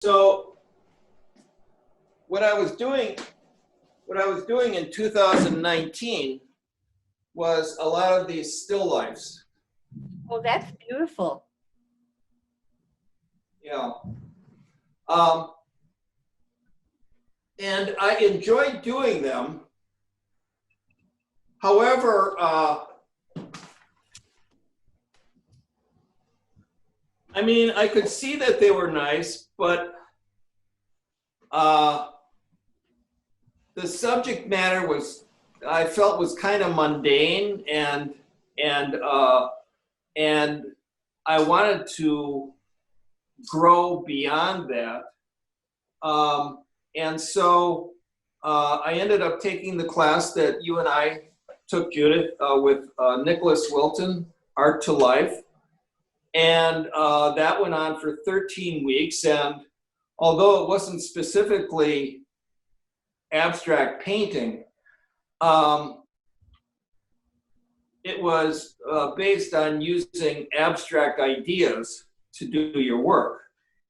So what I was doing, in 2019 was a lot of these still lifes. Oh, that's beautiful. Yeah. Um, and I enjoyed doing them. However, I mean, I could see that they were nice, but the subject matter I felt was kind of mundane, and and I wanted to grow beyond that. And so I ended up taking the class that you and I took, Judith, with Nicholas Wilton, Art to Life. And that went on for 13 weeks. And although it wasn't specifically abstract painting, it was based on using abstract ideas to do your work.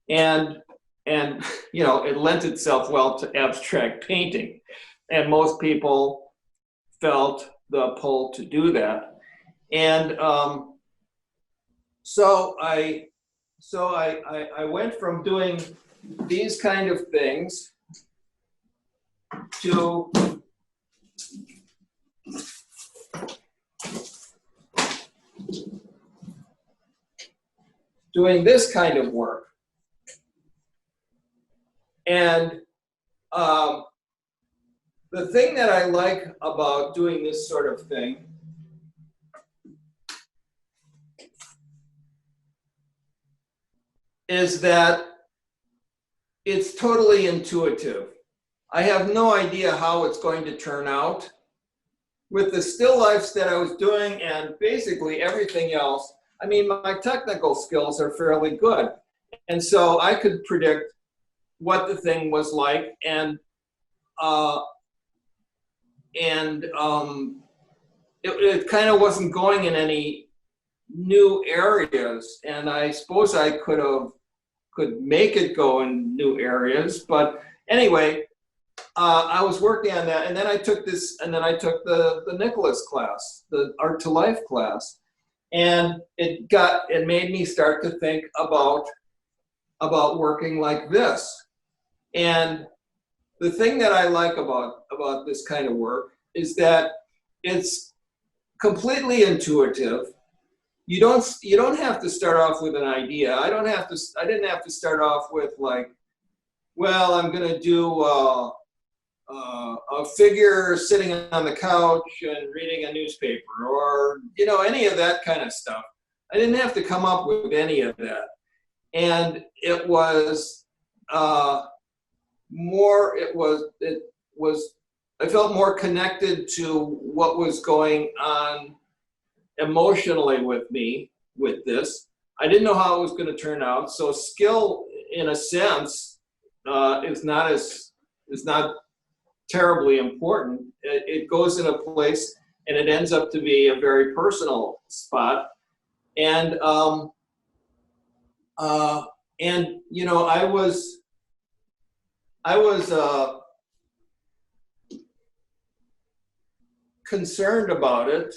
And you know, it lent itself well to abstract painting. And most people felt the pull to do that. And so I went from doing these kind of things to doing this kind of work. And the thing that I like about doing this sort of thing is that it's totally intuitive. I have no idea how it's going to turn out. With the still lifes that I was doing and basically everything else, I mean, my technical skills are fairly good. And so I could predict what the thing was like, and it kind of wasn't going in any new areas, and I suppose I could make it go in new areas. But anyway, I was working on that, and then I took the Nicholas class, the Art to Life class, and it made me start to think about working like this. And the thing that I like about this kind of work is that it's completely intuitive. You don't have to start off with an idea. I didn't have to start off with like, well, I'm gonna do a figure sitting on the couch and reading a newspaper, or any of that kind of stuff. I didn't have to come up with any of that. And it was I felt more connected to what was going on emotionally with me with this. I didn't know how it was going to turn out. So skill, in a sense, is not terribly important. It goes in a place, and it ends up to be a very personal spot. And I was concerned about it.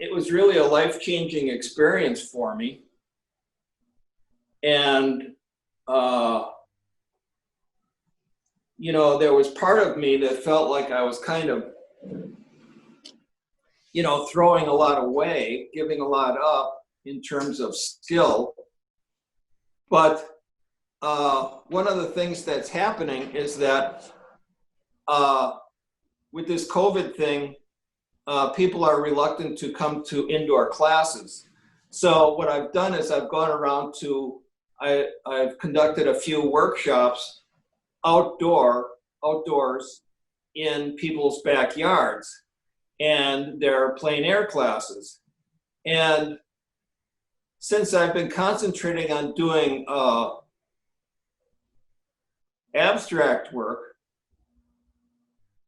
It was really a life-changing experience for me. And, there was part of me that felt like I was kind of, throwing a lot away, giving a lot up in terms of skill. But one of the things that's happening is that with this COVID thing, people are reluctant to come to indoor classes. So what I've done is I've gone around I've conducted a few workshops outdoors in people's backyards, and they're plein air classes. And since I've been concentrating on doing abstract work,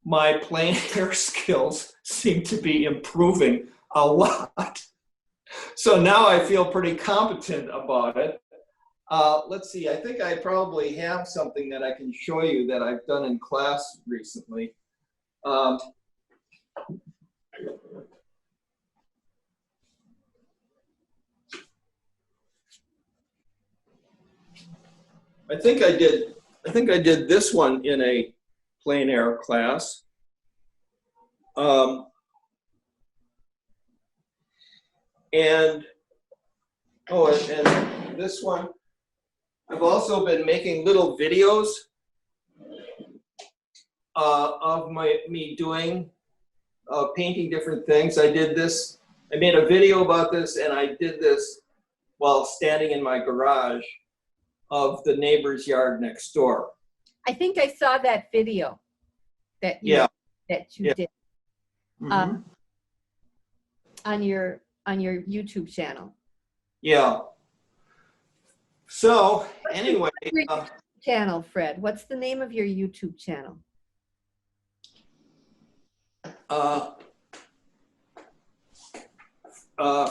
my plein air skills seem to be improving a lot. So now I feel pretty competent about it. Let's see, I think I probably have something that I can show you that I've done in class recently. Um, I think I did this one in a plein air class. And this one, I've also been making little videos of me doing painting different things. I made a video about this, and I did this while standing in my garage of the neighbor's yard next door. I think I saw that video that you did on your YouTube channel. Yeah. So anyway, What's your YouTube channel, Fred? What's the name of your YouTube channel?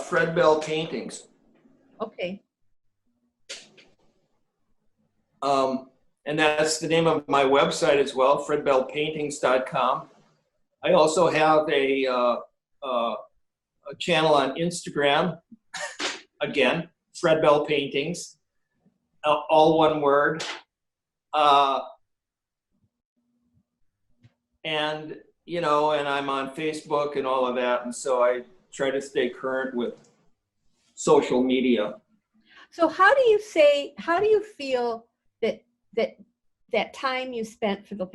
Fred Bell Paintings. Okay. And that's the name of my website as well, fredbellpaintings.com. I also have a channel on Instagram, again, Fred Bell Paintings, all one word. And, you know, and I'm on Facebook and all of that. And so I try to stay current with social media. So how do you feel that time you spent for the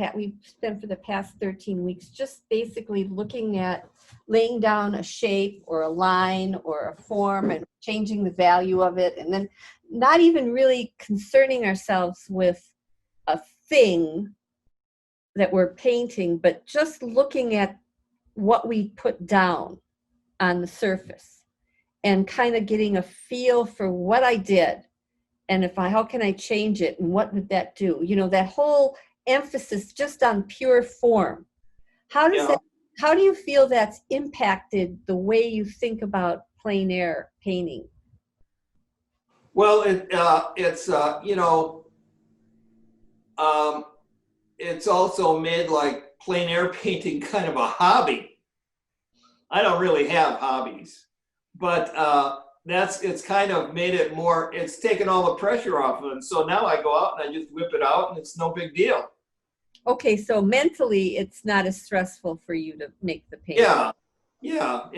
past 13 weeks, just basically looking at laying down a shape or a line or a form and changing the value of it, and then not even really concerning ourselves with a thing that we're painting, but just looking at what we put down on the surface and kind of getting a feel for what I did, and how can I change it, and what would that do? You know, that whole emphasis just on pure form. How do you feel that's impacted the way you think about plein air painting? Well, it's also made like plein air painting kind of a hobby. I don't really have hobbies, but it's kind of made it more, it's taken all the pressure off of it. And so now I go out and I just whip it out and it's no big deal. Okay, so mentally it's not as stressful for you to make the painting. Yeah.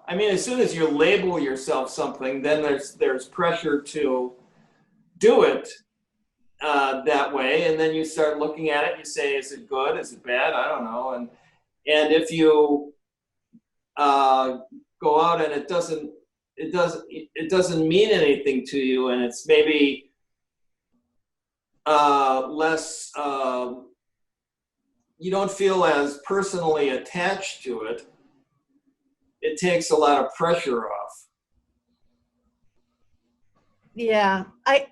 I mean, as soon as you label yourself something, then there's pressure to do it that way. And then you start looking at it and you say, is it good? Is it bad? I don't know. And if you go out and it doesn't mean anything to you, and it's maybe less, you don't feel as personally attached to it, it takes a lot of pressure off. Yeah, I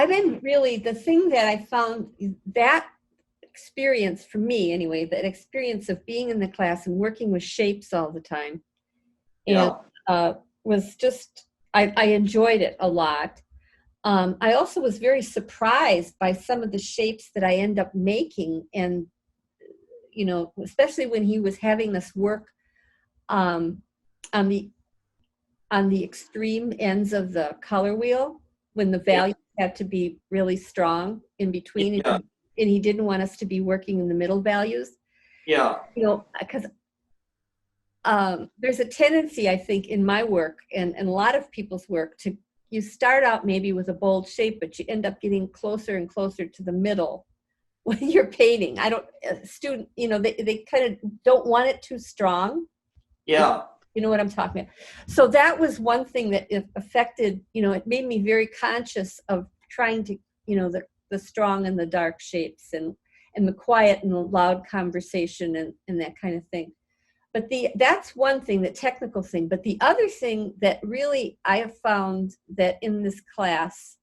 didn't really, the thing that I found, that experience for me anyway, that experience of being in the class and working with shapes all the time, and was just, I enjoyed it a lot. I also was very surprised by some of the shapes that I end up making, and you know, especially when he was having us work on the extreme ends of the color wheel, when the values had to be really strong in between, and he didn't want us to be working in the middle values. Yeah. You know, because there's a tendency, I think, in my work and a lot of people's work, to you start out maybe with a bold shape, but you end up getting closer and closer to the middle when you're painting. Student, you know, they kind of don't want it too strong. Yeah. You know what I'm talking about. So that was one thing that it affected, you know, it made me very conscious of trying to, you know, the strong and the dark shapes, and the quiet and the loud conversation, and that kind of thing. But that's one thing, the technical thing. But the other thing that really I have found that in this class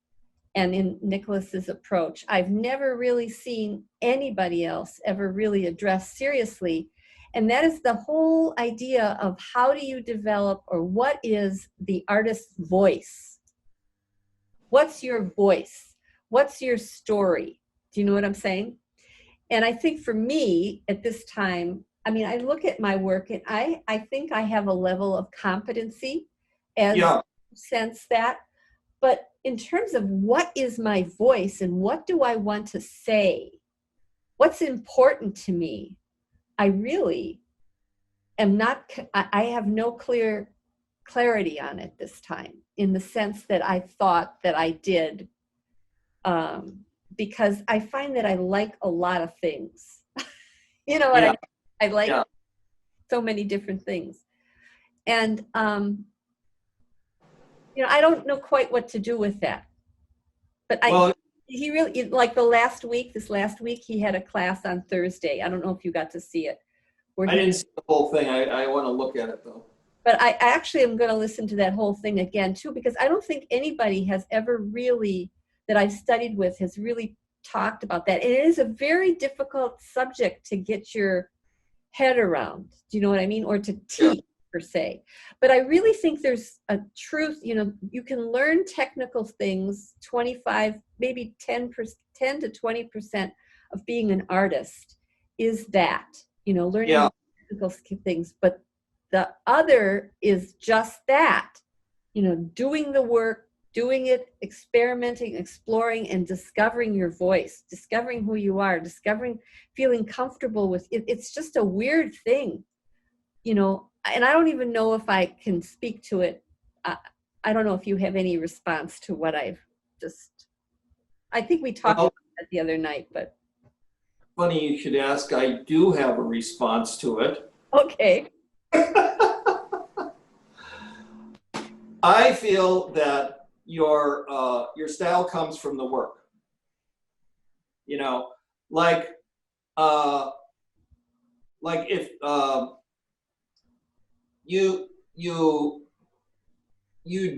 and in Nicholas's approach, I've never really seen anybody else ever really address seriously. And that is the whole idea of how do you develop, or what is the artist's voice? What's your voice? What's your story? Do you know what I'm saying? And I think for me at this time, I mean, I look at my work and I think I have a level of competency as Yeah. sense that. But in terms of what is my voice and what do I want to say, what's important to me, I really am not, I have no clarity on it this time in the sense that I thought that I did, because I find that I like a lot of things. You know what I Yeah. mean? I like Yeah. so many different things. And, you know, I don't know quite what to do with that. But Well, he really, like this last week, he had a class on Thursday. I don't know if you got to see it. Where I didn't see the whole thing. I want to look at it though. But I actually am going to listen to that whole thing again too, because I don't think anybody has ever really, that I've studied with, has really talked about that. And it is a very difficult subject to get your head around. Do you know what I mean? Or to teach. Yeah. Per se. But I really think there's a truth, you know, you can learn technical things, 25, maybe 10 to 20% of being an artist is that, you know, learning Yeah. technical things. But the other is just that, you know, doing the work, doing it, experimenting, exploring, and discovering your voice, discovering who you are, feeling comfortable with it. It's just a weird thing, you know, and I don't even know if I can speak to it. I don't know if you have any response to what I've just, I think we talked Well, about that the other night, but. funny you should ask. I do have a response to it. Okay. I feel that your style comes from the work. You know, like if you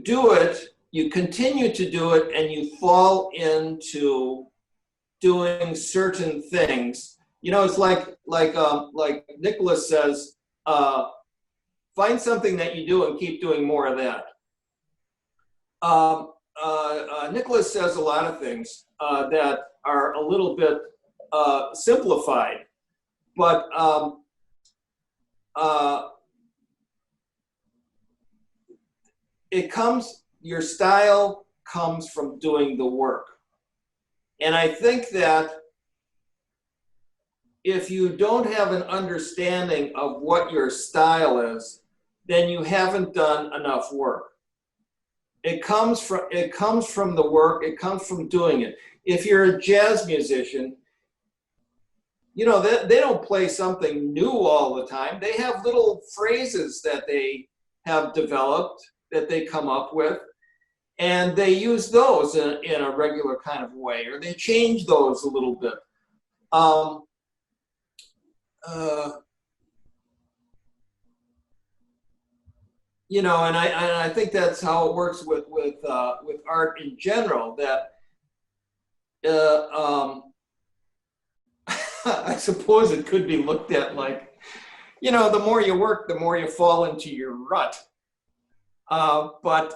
do it, you continue to do it, and you fall into doing certain things. You know, it's like Nicholas says, find something that you do and keep doing more of that. Nicholas says a lot of things that are a little bit simplified, but your style comes from doing the work. And I think that if you don't have an understanding of what your style is, then you haven't done enough work. It comes from the work, it comes from doing it. If you're a jazz musician, you know, they don't play something new all the time. They have little phrases that they have developed that they come up with, and they use those in a regular kind of way, or they change those a little bit. You know, and I think that's how it works with art in general. That I suppose it could be looked at like, you know, the more you work, the more you fall into your rut. But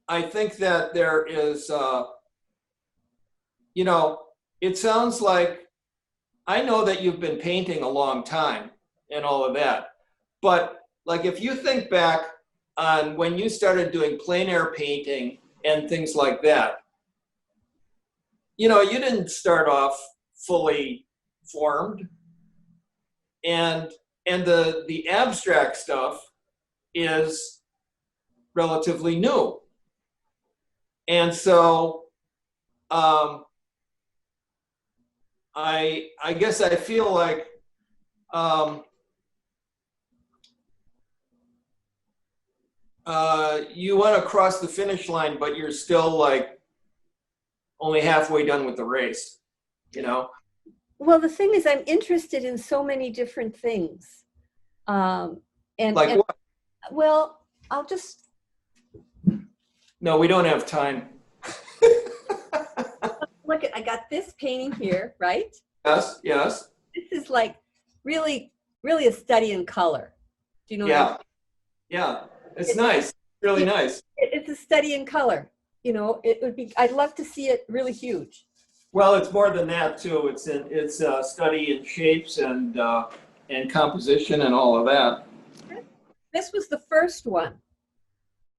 I think that there is, you know, it sounds like, I know that you've been painting a long time and all of that, but like if you think back on when you started doing plein air painting and things like that, you know, you didn't start off fully formed, and the abstract stuff is relatively new. And so I guess I feel like you want to cross the finish line, but you're still like only halfway done with the race, you know? Well, the thing is, I'm interested in so many different things. And Like what? Well, I'll just. No, we don't have time. Look, I got this painting here, right? Yes, yes. This is like really, really a study in color. Do you know what I Yeah, mean? yeah. It's nice. really nice. It's a study in color. You know, it would be, I'd love to see it really huge. Well, it's more than that too. It's a study in shapes and composition and all of that. This was the first one.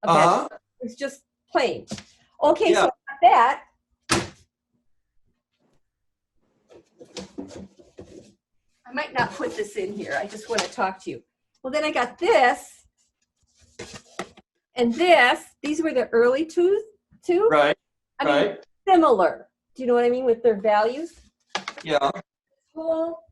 Uh-huh. It's just plain. Okay, Yeah. so that. I might not put this in here. I just want to talk to you. Well, then I got this and this. These were the early two. Right. I mean, Right. similar. Do you know what I mean with their values? Yeah. Well,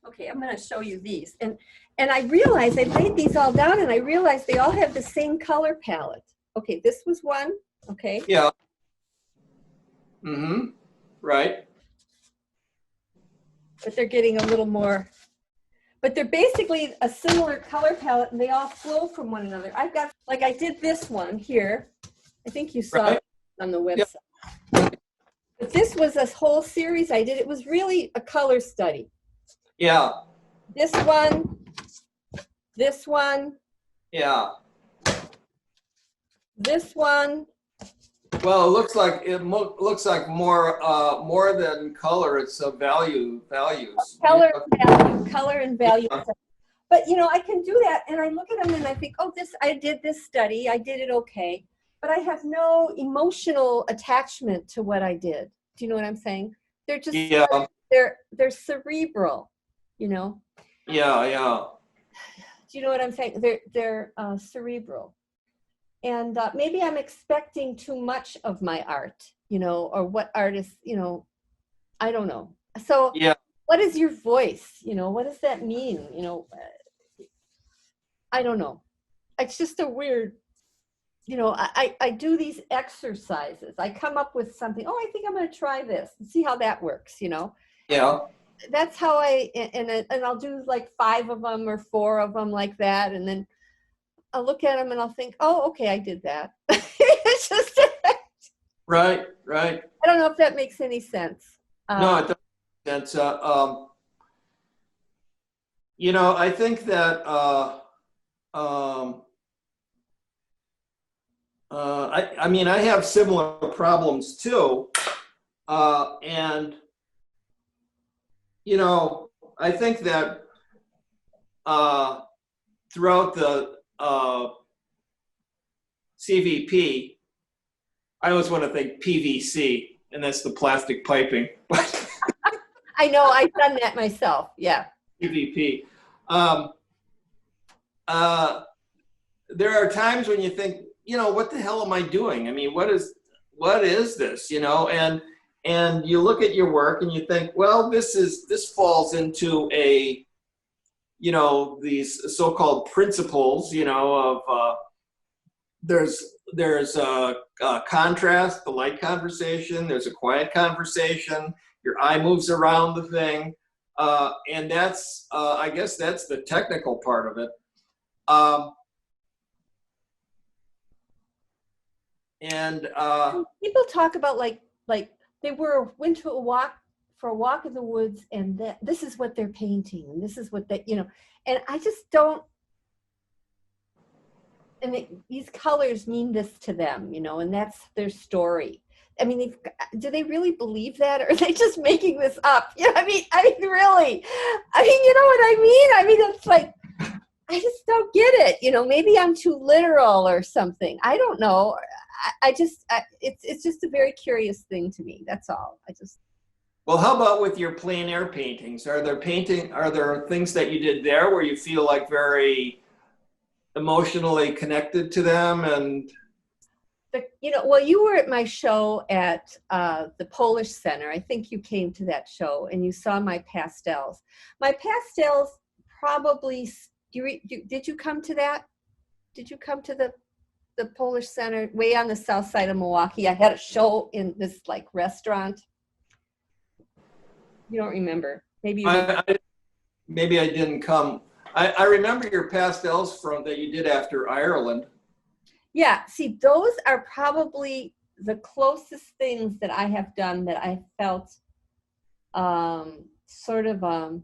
okay, I'm going to show you these. And I realized I laid these all down and I realized they all have the same color palette. Okay, this was one. Okay. Yeah. Mm-hmm. Right. But they're getting a little more, but they're basically a similar color palette and they all flow from one another. I've got, like I did this one here. I think you saw it on the website. Yep. But this was a whole series I did. It was really a color study. Yeah. This one. This one. Yeah. This one. Well, it looks like more than color. It's a values. Color and value. Yeah. But you know, I can do that, and I look at them and I think, oh, I did this study. I did it okay, but I have no emotional attachment to what I did. Do you know what I'm saying? They're just they're cerebral, you know. Yeah, yeah. Do you know what I'm saying? They're cerebral. And maybe I'm expecting too much of my art, you know, or what artists, you know, I don't know. So yeah. What is your voice? You know, what does that mean? You know, I don't know. It's just a weird, you know, I do these exercises. I come up with something. Oh, I think I'm going to try this and see how that works, you know. Yeah. That's how and I'll do like 5 of them or 4 of them like that. And then I'll look at them and I'll think, oh, okay, I did that. It's just right. I don't know if that makes any sense. No, it doesn't make sense. You know, I think that I mean, I have similar problems too, and you know, I think that throughout the CVP, I always want to think PVC, and that's the plastic piping. I know, I've done that myself, yeah. PVP. There are times when you think, you know, what the hell am I doing? I mean, what is this, you know? And you look at your work and you think, well, this falls into a, you know, these so-called principles, you know, of there's a contrast, the light conversation, there's a quiet conversation, your eye moves around the thing, and that's I guess that's the technical part of it. And people talk about like they went to a walk in the woods, and this is what they're painting, and this is what they, you know, and I just don't. And these colors mean this to them, you know, and that's their story. I mean, do they really believe that, or are they just making this up? You know, I mean, really, I mean, you know what I mean? I mean, it's like, I just don't get it. You know, maybe I'm too literal or something. I don't know. It's just a very curious thing to me. That's all. Well, how about with your plein air paintings? Are there things that you did there where you feel like very emotionally connected to them? And you know, well, you were at my show at the Polish Center. I think you came to that show and you saw my pastels. My pastels probably. Did you come to that? Did you come to the Polish Center way on the south side of Milwaukee? I had a show in this like restaurant. You don't remember? Maybe you maybe I didn't come. I remember your pastels from that you did after Ireland. Yeah, see, those are probably the closest things that I have done that I felt sort of a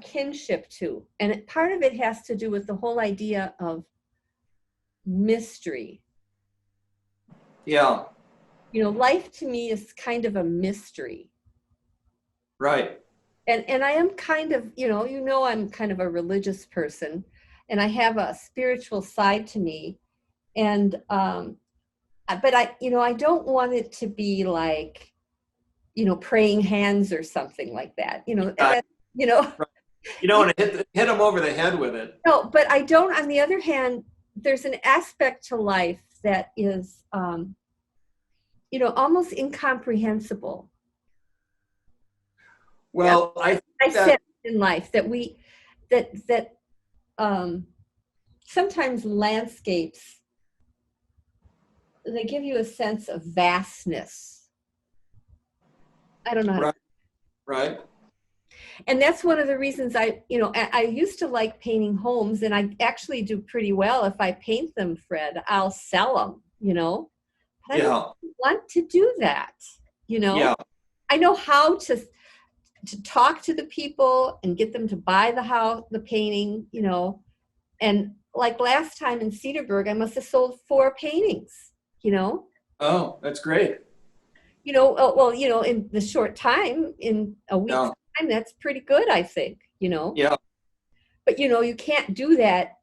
kinship to. And part of it has to do with the whole idea of mystery. Yeah, You know, life to me is kind of a mystery. right. And I am kind of, I'm kind of a religious person, and I have a spiritual side to me. And but I don't want it to be like, praying hands or something like that. Uh, You know, right. You don't want to hit them over the head with it. no, but I don't. On the other hand, there's an aspect to life that is, almost incomprehensible. Well, I I think said that in life that um, sometimes landscapes, they give you a sense of vastness. I don't know how to. right, right. And that's one of the reasons I used to like painting homes, and I actually do pretty well if I paint them, Fred. I'll sell them. But I don't Yeah, want to do that, you know. yeah, I know how to talk to the people and get them to buy the painting. And like last time in Cedarburg, I must have sold 4 paintings, you know. oh, that's great. Well, in the short time, in a week's Yeah, time, that's pretty good, I think. yeah, But you can't do that.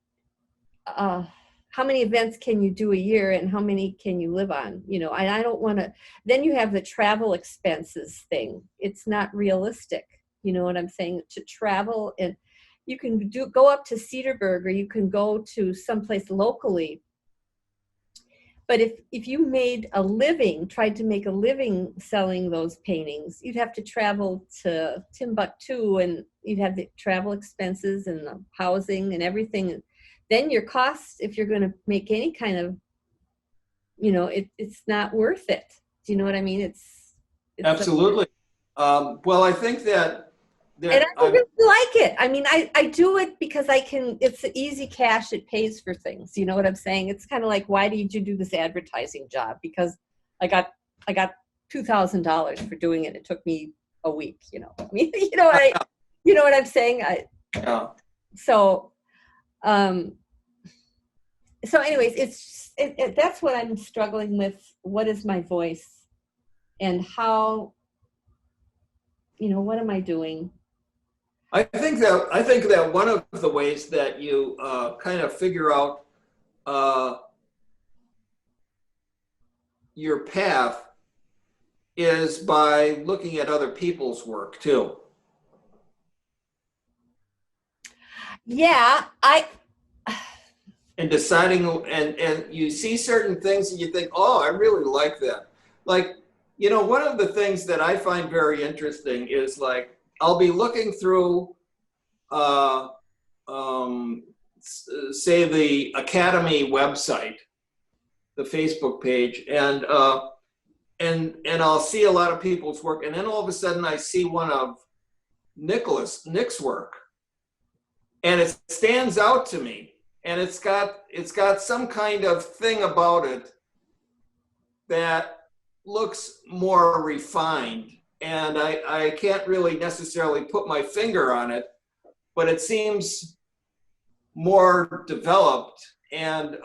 Uh, how many events can you do a year, and how many can you live on? I don't want to. Then you have the travel expenses thing. It's not realistic. You know what I'm saying? To travel, and you can go up to Cedarburg, or you can go to someplace locally. But if you tried to make a living selling those paintings, you'd have to travel to Timbuktu, and you'd have the travel expenses and the housing and everything. Then your costs, if you're going to make any kind of, it's not worth it. Do you know what I mean? absolutely. Well, I think that And there, I don't really like it. I mean, I do it because it's easy cash. It pays for things. You know what I'm saying? It's kind of like, why did you do this advertising job? Because I got $2,000 for doing it. It took me a week. I mean, you know what I'm saying? yeah. So, anyways, that's what I'm struggling with. What is my voice, and how? What am I doing? I think that one of the ways that you kind of figure out uh, your path is by looking at other people's work too, Yeah, and deciding, and you see certain things and you think, oh, I really like that. Like, one of the things that I find very interesting is, like, I'll be looking through, uh, say, the Academy website, the Facebook page, and I'll see a lot of people's work, and then all of a sudden I see one of Nick's work, and it stands out to me, and it's got some kind of thing about it that looks more refined, and I can't really necessarily put my finger on it, but it seems more developed, and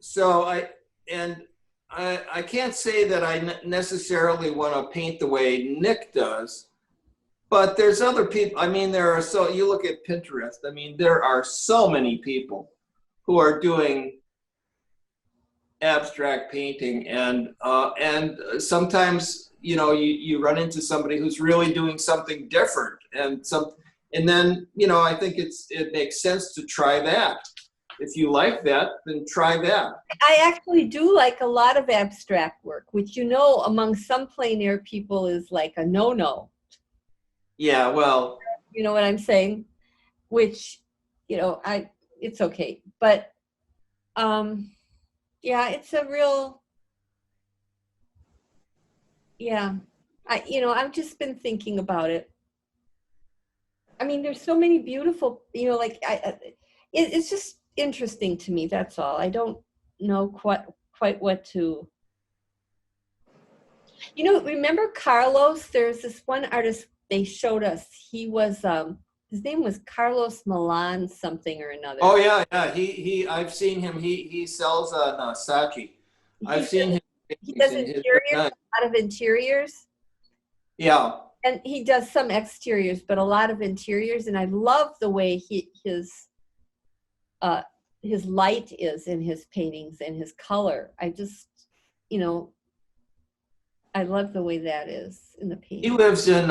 so I can't say that I necessarily want to paint the way Nick does, but there's other people. I mean, you look at Pinterest. I mean, there are so many people who are doing abstract painting, and sometimes you run into somebody who's really doing something different, and then I think it makes sense to try that. If you like that, then try that. I actually do like a lot of abstract work, which among some plein air people is like a no-no. Yeah, well, You know what I'm saying? Which, it's okay. But yeah, it's a real, Yeah. I've just been thinking about it. I mean, there's so many beautiful, like it's just interesting to me. That's all. I don't know quite what to. Remember Carlos? There's this one artist they showed us. He was his name was Carlos Milan something or another. Oh yeah, yeah. I've seen him. He sells on Saatchi. I've seen him. He does And his, interiors, a lot of interiors. yeah. And he does some exteriors, but a lot of interiors. And I love the way his light is in his paintings and his color. I just, I love the way that is in the painting. He lives in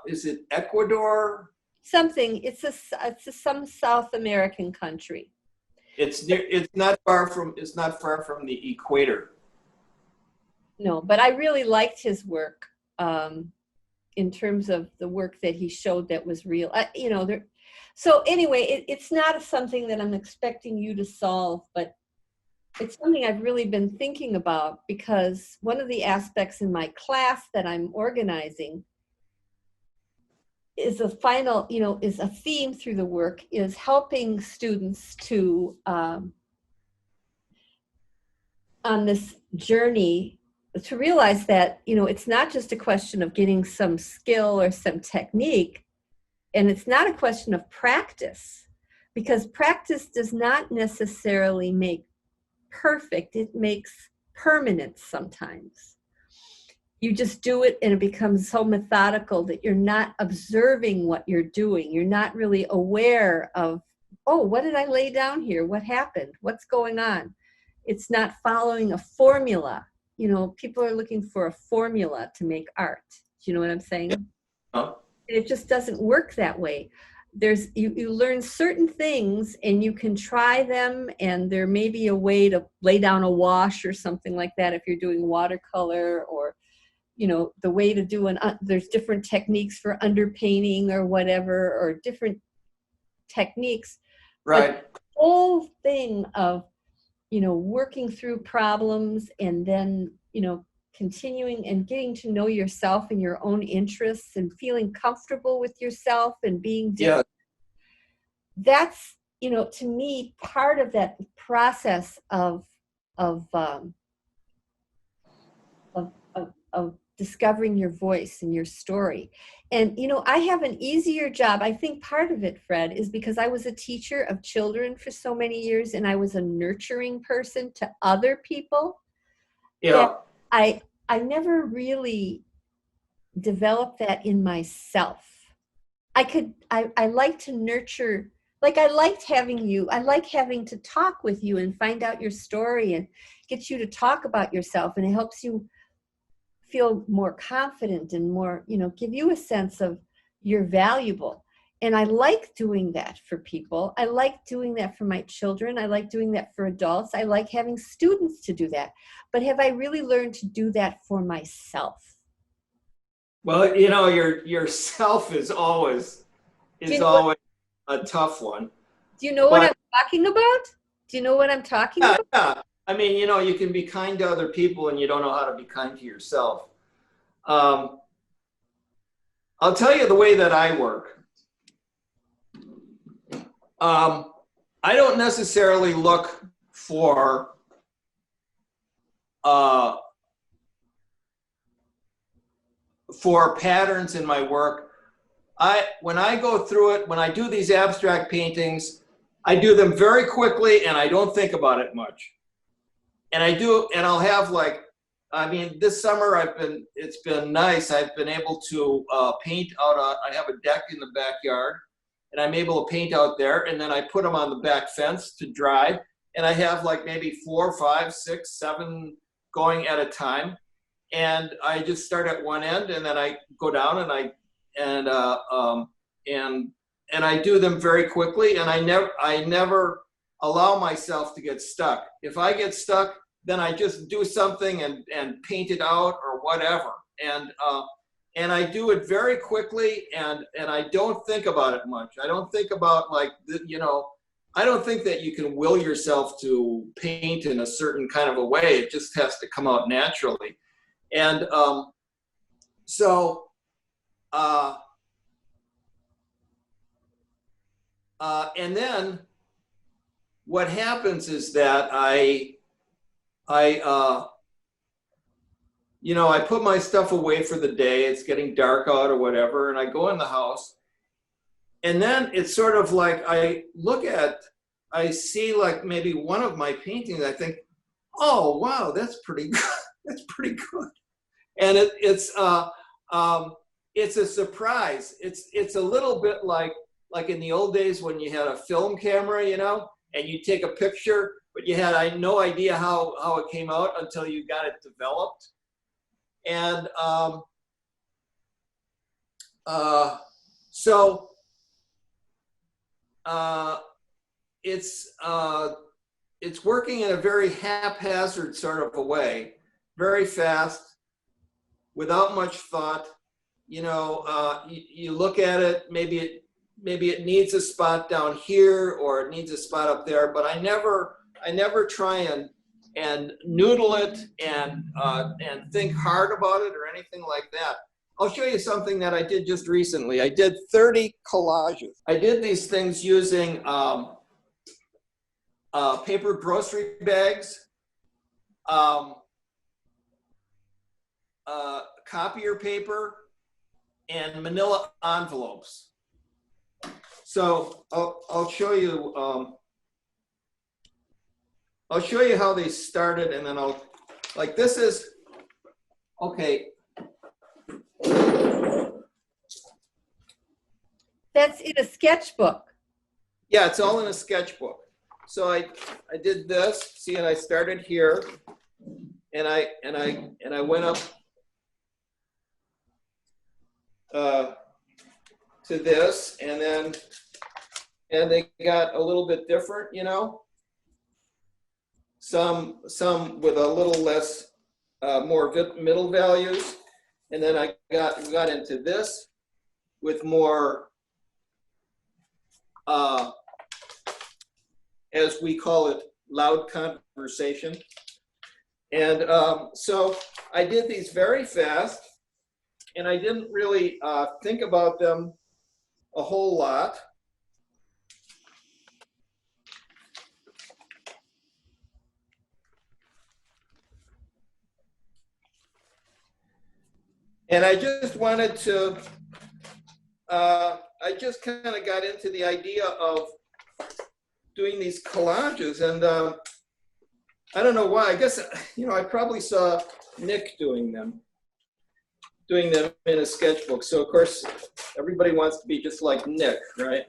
is it Ecuador? Something. It's some South American country. It's not far from the equator. No, but I really liked his work in terms of the work that he showed that was real. So anyway, it's not something that I'm expecting you to solve, but it's something I've really been thinking about, because one of the aspects in my class that I'm organizing is a theme through the work, is helping students to on this journey to realize that, it's not just a question of getting some skill or some technique, and it's not a question of practice, because practice does not necessarily make perfect. It makes permanent sometimes. You just do it and it becomes so methodical that you're not observing what you're doing. You're not really aware of, oh, what did I lay down here? What happened? What's going on? It's not following a formula. People are looking for a formula to make art. Do you know what I'm saying? Oh. It just doesn't work that way. You learn certain things and you can try them, and there may be a way to lay down a wash or something like that if you're doing watercolor, or the way to do there's different techniques for underpainting or whatever, or different techniques. Right. But the whole thing of working through problems and then continuing and getting to know yourself and your own interests and feeling comfortable with yourself and being different. Yeah. That's to me part of that process of discovering your voice and your story. And I have an easier job. I think part of it, Fred, is because I was a teacher of children for so many years, and I was a nurturing person to other people. Yeah. I never really developed that in myself. I like to nurture, like I liked having you. I like having to talk with you and find out your story and get you to talk about yourself, and it helps you feel more confident and more, give you a sense of you're valuable. And I like doing that for people. I like doing that for my children. I like doing that for adults. I like having students to do that. But have I really learned to do that for myself? Well, yourself is always a tough one. Do you know what I'm talking about? Do you know what I'm talking about? Yeah. I mean, you can be kind to other people and you don't know how to be kind to yourself. I'll tell you the way that I work. I don't necessarily look for patterns in my work. When I go through it, when I do these abstract paintings, I do them very quickly and I don't think about it much. And I'll have this summer it's been nice. I've been able to paint out I have a deck in the backyard, and I'm able to paint out there, and then I put them on the back fence to dry. And I have maybe 4, 5, 6, 7 going at a time. And I just start at one end, and then I go down and I do them very quickly, and I never allow myself to get stuck. If I get stuck, then I just do something and paint it out or whatever. And I do it very quickly, and I don't think about it much. I don't think about I don't think that you can will yourself to paint in a certain kind of a way. It just has to come out naturally. And so, and then what happens is that you know, I put my stuff away for the day. It's getting dark out or whatever, and I go in the house. And then it's sort of like I see like maybe one of my paintings. I think, oh wow, that's pretty good. That's pretty good. And it's a surprise. It's a little bit like in the old days when you had a film camera, you know, and you take a picture, but you had no idea how it came out until you got it developed. And so it's working in a very haphazard sort of a way, very fast, without much thought. You know, you look at it, maybe it needs a spot down here or it needs a spot up there, but I never try and noodle it and think hard about it or anything like that. I'll show you something that I did just recently. I did 30 collages. I did these things using paper grocery bags, copier paper, and manila envelopes. So I'll show you. I'll show you how they started, and then this is, okay. That's in a sketchbook. Yeah, it's all in a sketchbook. So I did this, see, and I started here, and I went up to this, and they got a little bit different, you know. Some with a little less, more middle values, and then I got into this with more, as we call it, loud conversation. And so I did these very fast, and I didn't really think about them a whole lot. And I just wanted to, I just kind of got into the idea of doing these collages, and I don't know why. I guess, you know, I probably saw Nick doing them in a sketchbook. So of course, everybody wants to be just like Nick, right?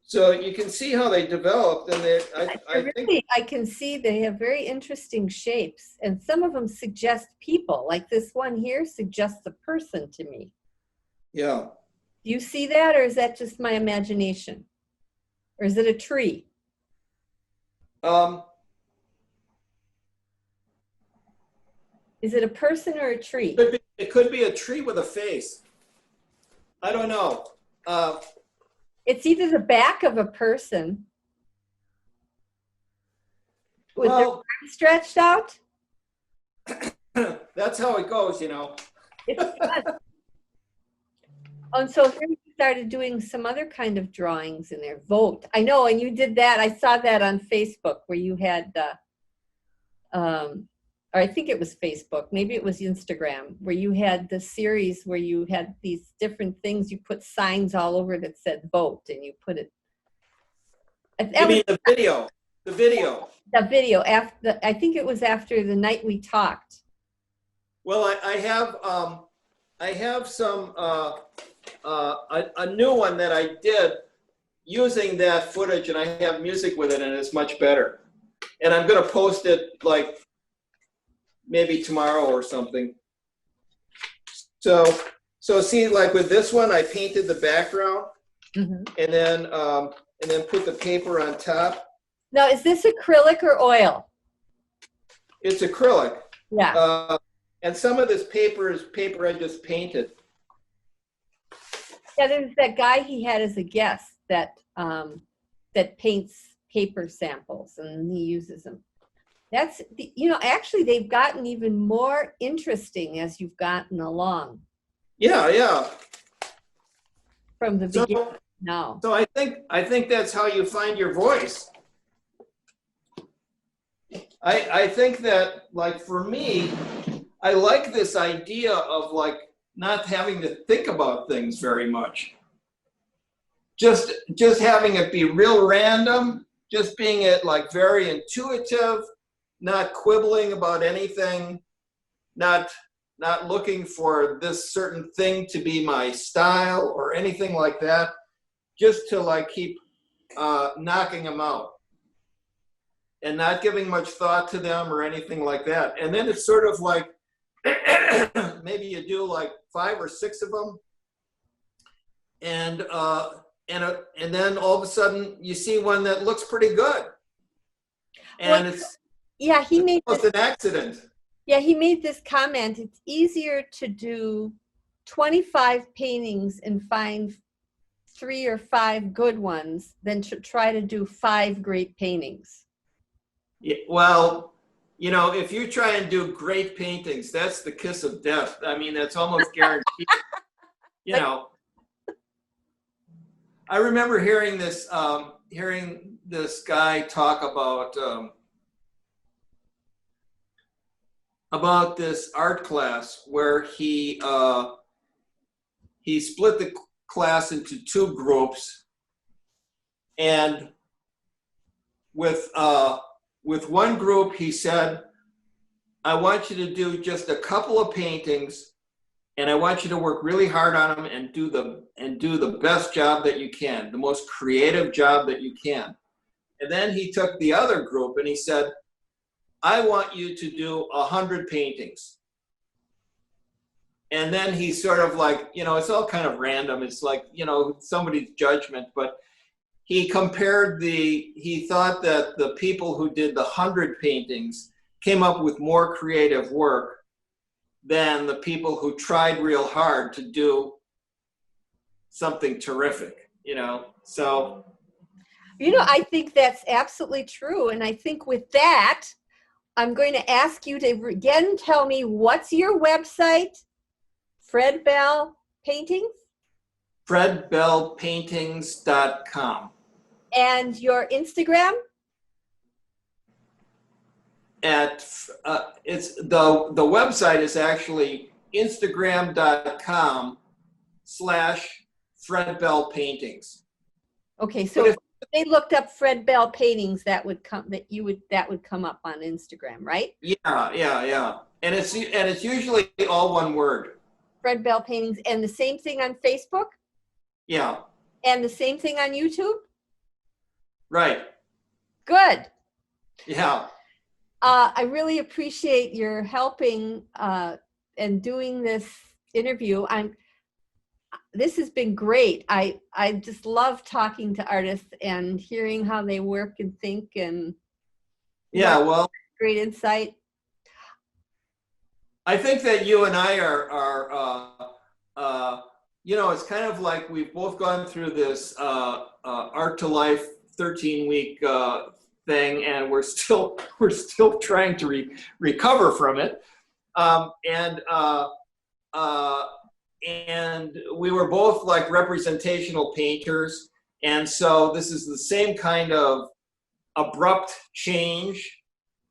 So you can see how they developed, and I can see they have very interesting shapes, and some of them suggest people. Like this one here suggests a person to me. Yeah. Do you see that, or is that just my imagination? Or is it a tree? Is it a person or a tree? It could be a tree with a face. I don't know. It's either the back of a person with their arms stretched out. That's how it goes, you know. It's fun. And so then you started doing some other kind of drawings in there. Vote. I know, and you did that. I saw that on Facebook where you had, or I think it was Facebook, maybe it was Instagram, where you had the series where you had these different things. You put signs all over that said vote, and you put it. You mean the video? The video. The video after. I think it was after the night we talked. Well, I have some a new one that I did using that footage, and I have music with it, and it's much better. And I'm going to post it like maybe tomorrow or something. So see, like with this one, I painted the background, and then put the paper on top. Now, is this acrylic or oil? It's acrylic. Yeah. And some of this paper is paper I just painted. Yeah, there's that guy he had as a guest that that paints paper samples and he uses them. That's actually they've gotten even more interesting as you've gotten along Yeah, yeah. from the So, beginning now. so I think that's how you find your voice. I think that, like, for me, I like this idea of like not having to think about things very much. Just having it be real random, just being it like very intuitive, not quibbling about anything, not looking for this certain thing to be my style or anything like that, just to like keep knocking them out and not giving much thought to them or anything like that. And then it's sort of like maybe you do like 5 or 6 of them, and then all of a sudden you see one that looks pretty good, and Well, it's yeah, he made almost this, an accident. yeah, he made this comment. It's easier to do 25 paintings and find 3 or 5 good ones than to try to do 5 great paintings. Yeah, well, if you try and do great paintings, that's the kiss of death. I mean, that's almost guaranteed. You know, I remember hearing this guy talk about this art class where he split the class into 2 groups, and with one group he said, I want you to do just a couple of paintings, and I want you to work really hard on them and do the best job that you can, the most creative job that you can. And then he took the other group and he said, I want you to do 100 paintings. And then he sort of like, it's all kind of random. It's like, somebody's judgment, but he thought that the people who did the 100 paintings came up with more creative work than the people who tried real hard to do something terrific, so. I think that's absolutely true. And I think with that, I'm going to ask you to again tell me, what's your website? Fred Bell Paintings? FredBellPaintings.com. And your Instagram? It's the website is actually Instagram.com/FredBellPaintings. Okay, so if they looked up Fred Bell Paintings, that would come up on Instagram, right? Yeah. And it's usually all one word. Fred Bell Paintings. And the same thing on Facebook? Yeah. And the same thing on YouTube? Right. Good. Yeah. I really appreciate your helping and doing this interview. This has been great. I just love talking to artists and hearing how they work and think, and yeah, well, great insight. I think that you and I are it's kind of like we've both gone through this Art to Life 13-week thing, and we're still trying to recover from it, and we were both like representational painters, and so this is the same kind of abrupt change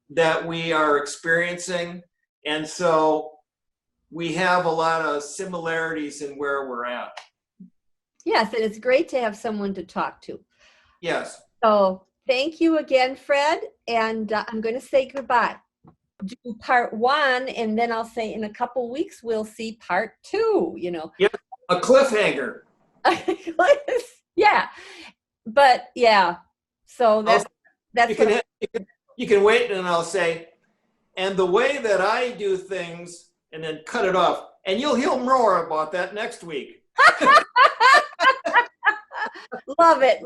that we are experiencing, and so we have a lot of similarities in where we're at. Yes, and it's great to have someone to talk to. Yes. So thank you again, Fred, and I'm going to say goodbye. Do part 1, and then I'll say in a couple weeks we'll see part 2. Yeah, a cliffhanger. Yeah, but yeah. So that's you can wait, and I'll say, and the way that I do things, and then cut it off, and you'll hear more about that next week. Love it.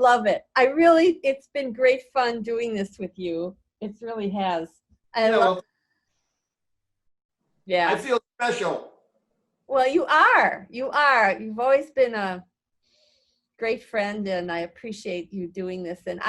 It's been great fun doing this with you. It really has. Yeah. I feel special. Well, you are. You've always been a great friend, and I appreciate you doing this. And